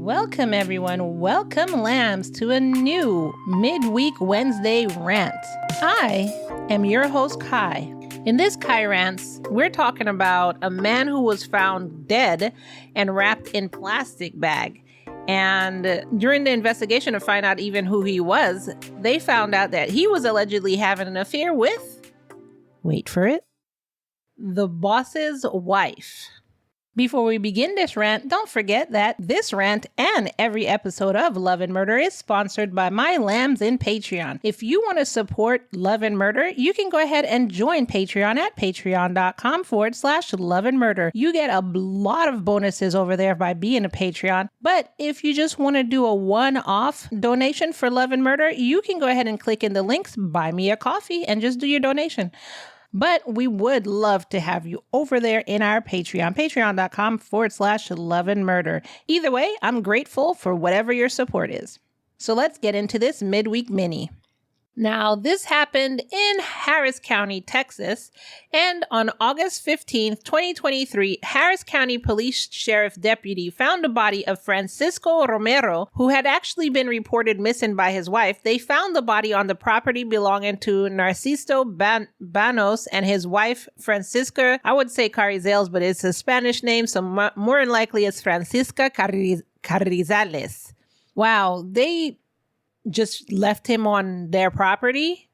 Welcome, everyone. Welcome, lambs, to a new Mid-Week Wednesday rant. I am your host, Kai. In this Kai Rants, we're talking about a man who was found dead and wrapped in plastic bag. And during the investigation to find out even who he was, they found out that he was allegedly having an affair with, wait for it, the boss's wife. Before we begin this rant, don't forget that this rant and every episode of Love and Murder is sponsored by my lambs in Patreon. If you want to support Love and Murder, you can go ahead and join Patreon at patreon.com/Love and Murder. You get a lot of bonuses over there by being a Patreon. But if you just want to do a one-off donation for Love and Murder, you can go ahead and click in the links, buy me a coffee, and just do your donation. But we would love to have you over there in our Patreon, patreon.com/Love and Murder. Either way, I'm grateful for whatever your support is. So let's get into this midweek mini. Now, this happened in Harris County, Texas, and on August 15th, 2023, Harris County Police Sheriff Deputy found the body of Francisco Romero, who had actually been reported missing by his wife. They found the body on the property belonging to Narciso Banos and his wife, Francisca. I would say Carrizales, but it's a Spanish name, so more than likely it's Francisca Carrizales. Wow, they just left him on their property.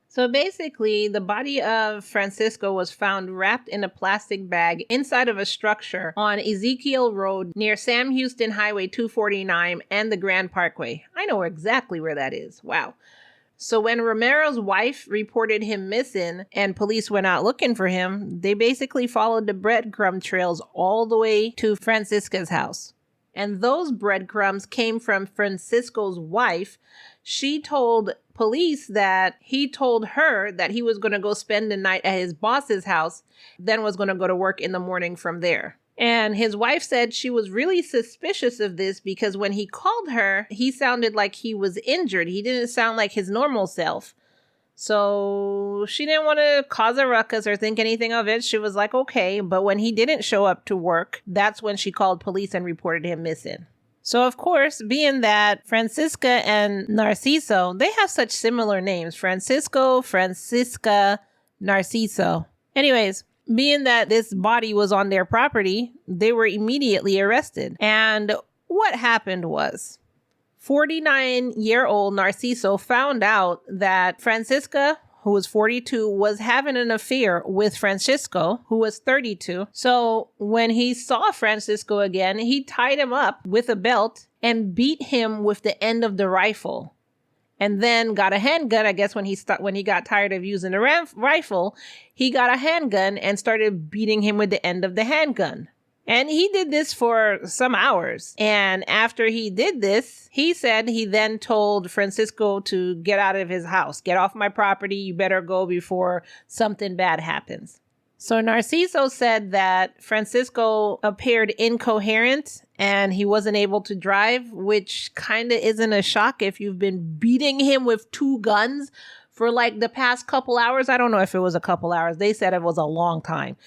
So basically, the body of Francisco was found wrapped in a plastic bag inside of a structure on Ezekiel Road near Sam Houston Highway 249 and the Grand Parkway. I know exactly where that is. Wow. So when Romero's wife reported him missing and police went out looking for him, they basically followed the breadcrumb trails all the way to Francisca's house. And those breadcrumbs came from Francisco's wife. She told police that he told her that he was going to go spend the night at his boss's house, then was going to go to work in the morning from there. And his wife said she was really suspicious of this because when he called her, he sounded like he was injured. He didn't sound like his normal self. So she didn't want to cause a ruckus or think anything of it. She was like, okay. But when he didn't show up to work, that's when she called police and reported him missing. So, of course, being that Francisca and Narciso, they have such similar names. Francisco, Francisca, Narciso. Anyways, being that this body was on their property, they were immediately arrested. And what happened was, 49-year-old Narciso found out that Francisca, who was 42, was having an affair with Francisco, who was 32. So when he saw Francisco again, he tied him up with a belt and beat him with the end of the rifle. And then got a handgun. I guess when he got tired of using the rifle, he got a handgun and started beating him with the end of the handgun. And he did this for some hours. And after he did this, he said he then told Francisco to get out of his house. Get off my property. You better go before something bad happens. So Narciso said that Francisco appeared incoherent and he wasn't able to drive, which kind of isn't a shock if you've been beating him with two guns for like the past couple hours. I don't know if it was a couple hours. They said it was a long time.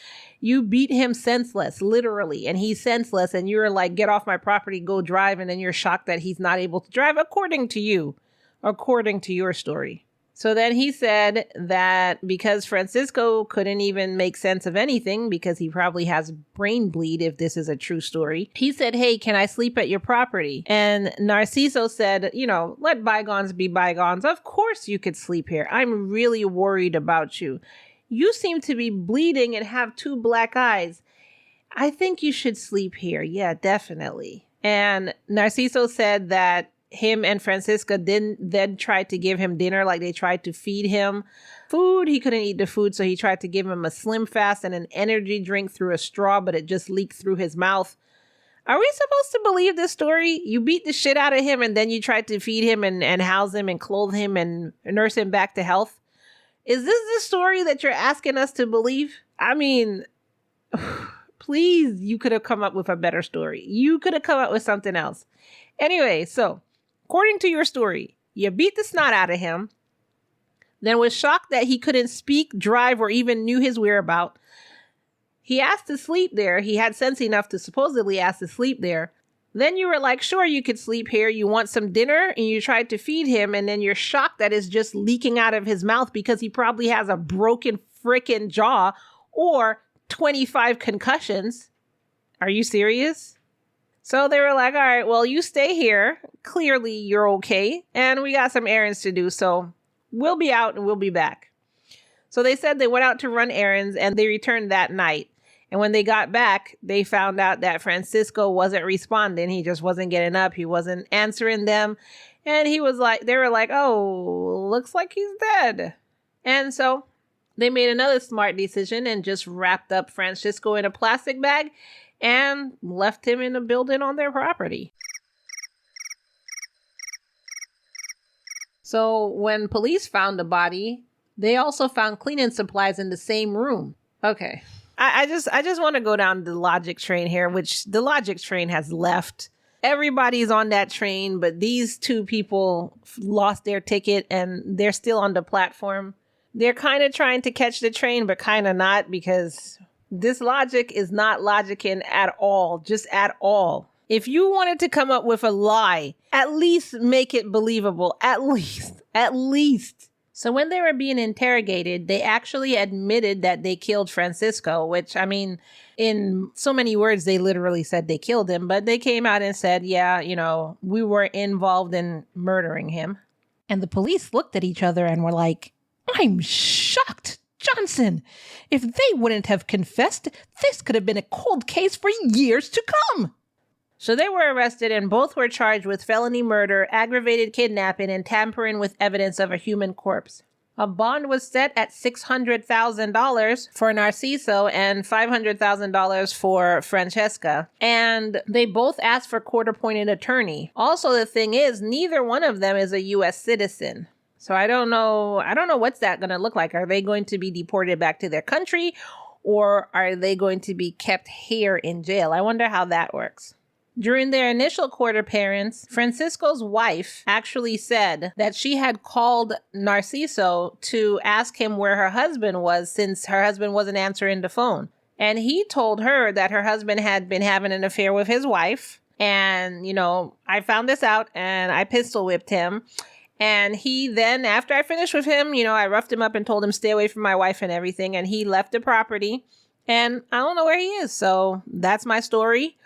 You beat him senseless, literally, and he's senseless, and you're like, get off my property, go drive, and then you're shocked that he's not able to drive, according to you, according to your story. So then he said that because Francisco couldn't even make sense of anything because he probably has brain bleed, if this is a true story, he said, hey, can I sleep at your property? And Narciso said, let bygones be bygones. Of course you could sleep here. I'm really worried about you. You seem to be bleeding and have two black eyes. I think you should sleep here. Yeah, definitely. And Narciso said that him and Francisca then tried to give him dinner, like they tried to feed him food. He couldn't eat the food, so he tried to give him a Slim Fast and an energy drink through a straw, but it just leaked through his mouth. Are we supposed to believe this story? You beat the shit out of him and then you tried to feed him and house him and clothe him and nurse him back to health? Is this the story that you're asking us to believe? I mean, please, you could have come up with a better story. You could have come up with something else. Anyway, so according to your story, you beat the snot out of him, then was shocked that he couldn't speak, drive, or even knew his whereabouts. He asked to sleep there. He had sense enough to supposedly ask to sleep there. Then you were like, sure, you could sleep here. You want some dinner? And you tried to feed him. And then you're shocked that it's just leaking out of his mouth because he probably has a broken freaking jaw or 25 concussions. Are you serious? So they were like, all right, well, you stay here. Clearly you're okay. And we got some errands to do. So we'll be out and we'll be back. So they said they went out to run errands and they returned that night. And when they got back, they found out that Francisco wasn't responding. He just wasn't getting up. He wasn't answering them. And they were like, oh, looks like he's dead. And so they made another smart decision and just wrapped up Francisco in a plastic bag and left him in a building on their property. So when police found the body, they also found cleaning supplies in the same room. Okay. I just want to go down the logic train here, which the logic train has left. Everybody's on that train, but these two people lost their ticket and they're still on the platform. They're kind of trying to catch the train, but kind of not, because this logic is not logicking at all, just at all. If you wanted to come up with a lie, at least make it believable. At least. So when they were being interrogated, they actually admitted that they killed Francisco, which, I mean, in so many words, they literally said they killed him. But they came out and said, yeah, we were involved in murdering him. And the police looked at each other and were like, I'm shocked, Johnson. If they wouldn't have confessed, this could have been a cold case for years to come. So they were arrested and both were charged with felony murder, aggravated kidnapping, and tampering with evidence of a human corpse. A bond was set at $600,000 for Narciso and $500,000 for Francisca. And they both asked for court-appointed attorney. Also, the thing is, neither one of them is a U.S. citizen. So I don't know what's that going to look like. Are they going to be deported back to their country, or are they going to be kept here in jail? I wonder how that works. During their initial court appearance, Francisco's wife actually said that she had called Narciso to ask him where her husband was, since her husband wasn't answering the phone. And he told her that her husband had been having an affair with his wife. And, I found this out and I pistol whipped him. And he then, after I finished with him, I roughed him up and told him stay away from my wife and everything. And he left the property and I don't know where he is. So that's my story.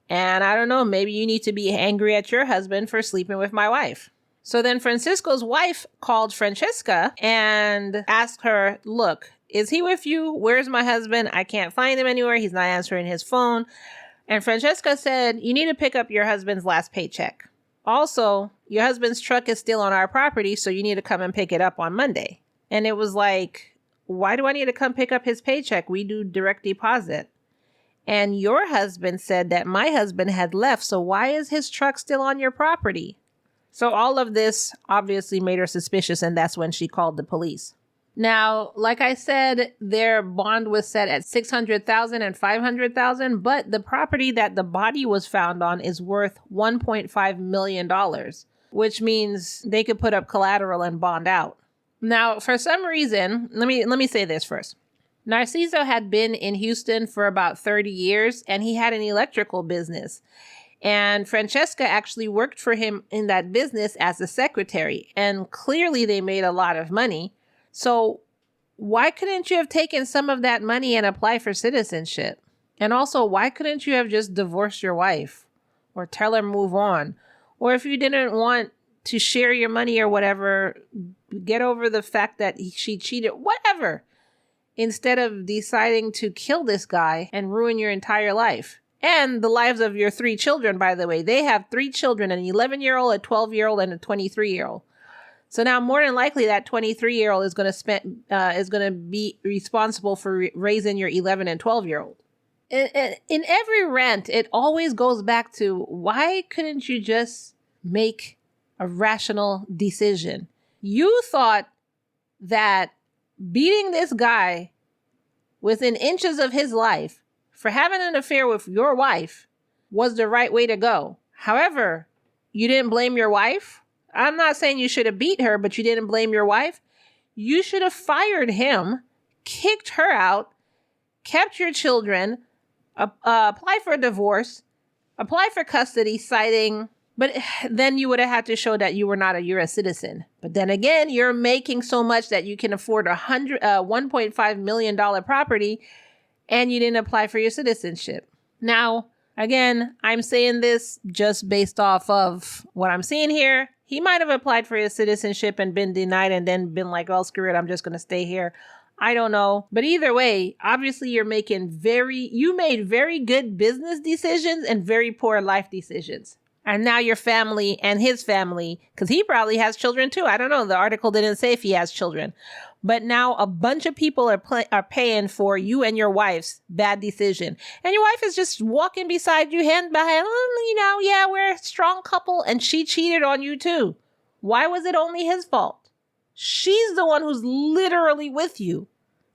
And I don't know, maybe you need to be angry at your husband for sleeping with my wife. So then Francisco's wife called Francisca and asked her, look, is he with you? Where's my husband? I can't find him anywhere. He's not answering his phone. And Francisca said, you need to pick up your husband's last paycheck. Also, your husband's truck is still on our property, so you need to come and pick it up on Monday. And it was like, why do I need to come pick up his paycheck? We do direct deposit. And your husband said that my husband had left, so why is his truck still on your property? So all of this obviously made her suspicious, and that's when she called the police. Now, like I said, their bond was set at $600,000 and $500,000, but the property that the body was found on is worth $1.5 million, which means they could put up collateral and bond out. Now, for some reason, let me say this first. Narciso had been in Houston for about 30 years, and he had an electrical business. And Francisca actually worked for him in that business as a secretary. And clearly they made a lot of money. So why couldn't you have taken some of that money and apply for citizenship? And also, why couldn't you have just divorced your wife or tell her move on? Or if you didn't want to share your money or whatever, get over the fact that she cheated, whatever. Instead of deciding to kill this guy and ruin your entire life. And the lives of your 3 children, by the way. They have 3 children, an 11-year-old, a 12-year-old, and a 23-year-old. So now more than likely that 23-year-old is going to be responsible for raising your 11 and 12-year-old. In every rant, it always goes back to, why couldn't you just make a rational decision? You thought that beating this guy within inches of his life for having an affair with your wife was the right way to go. However, you didn't blame your wife. I'm not saying you should have beat her, but you didn't blame your wife. You should have fired him, kicked her out, kept your children, apply for a divorce, apply for custody citing, but then you would have had to show that you were not a U.S. citizen. But then again, you're making so much that you can afford $1.5 million property and you didn't apply for your citizenship. Now, again, I'm saying this just based off of what I'm seeing here. He might have applied for his citizenship and been denied and then been like, well, screw it, I'm just going to stay here. I don't know. But either way, obviously you made very good business decisions and very poor life decisions. And now your family and his family, because he probably has children too. I don't know. The article didn't say if he has children. But now a bunch of people are paying for you and your wife's bad decision. And your wife is just walking beside you, hand by hand. Yeah, we're a strong couple. And she cheated on you too. Why was it only his fault? She's the one who's literally with you.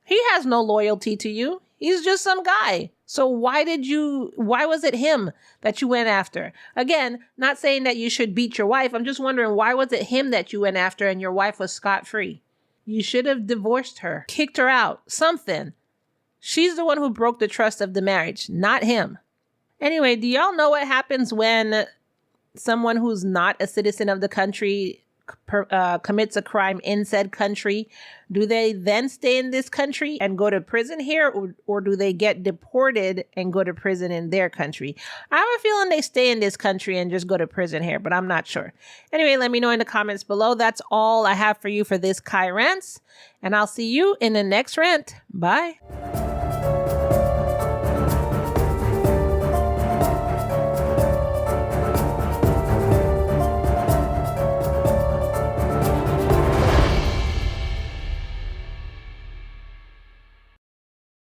He has no loyalty to you. He's just some guy. So why was it him that you went after? Again, not saying that you should beat your wife. I'm just wondering, why was it him that you went after and your wife was scot-free? You should have divorced her, kicked her out, something. She's the one who broke the trust of the marriage, not him. Anyway, do y'all know what happens when someone who's not a citizen of the country commits a crime in said country? Do they then stay in this country and go to prison here, or do they get deported and go to prison in their country? I have a feeling they stay in this country and just go to prison here, but I'm not sure. Anyway, let me know in the comments below. That's all I have for you for this Kai Rants, and I'll see you in the next rant. Bye.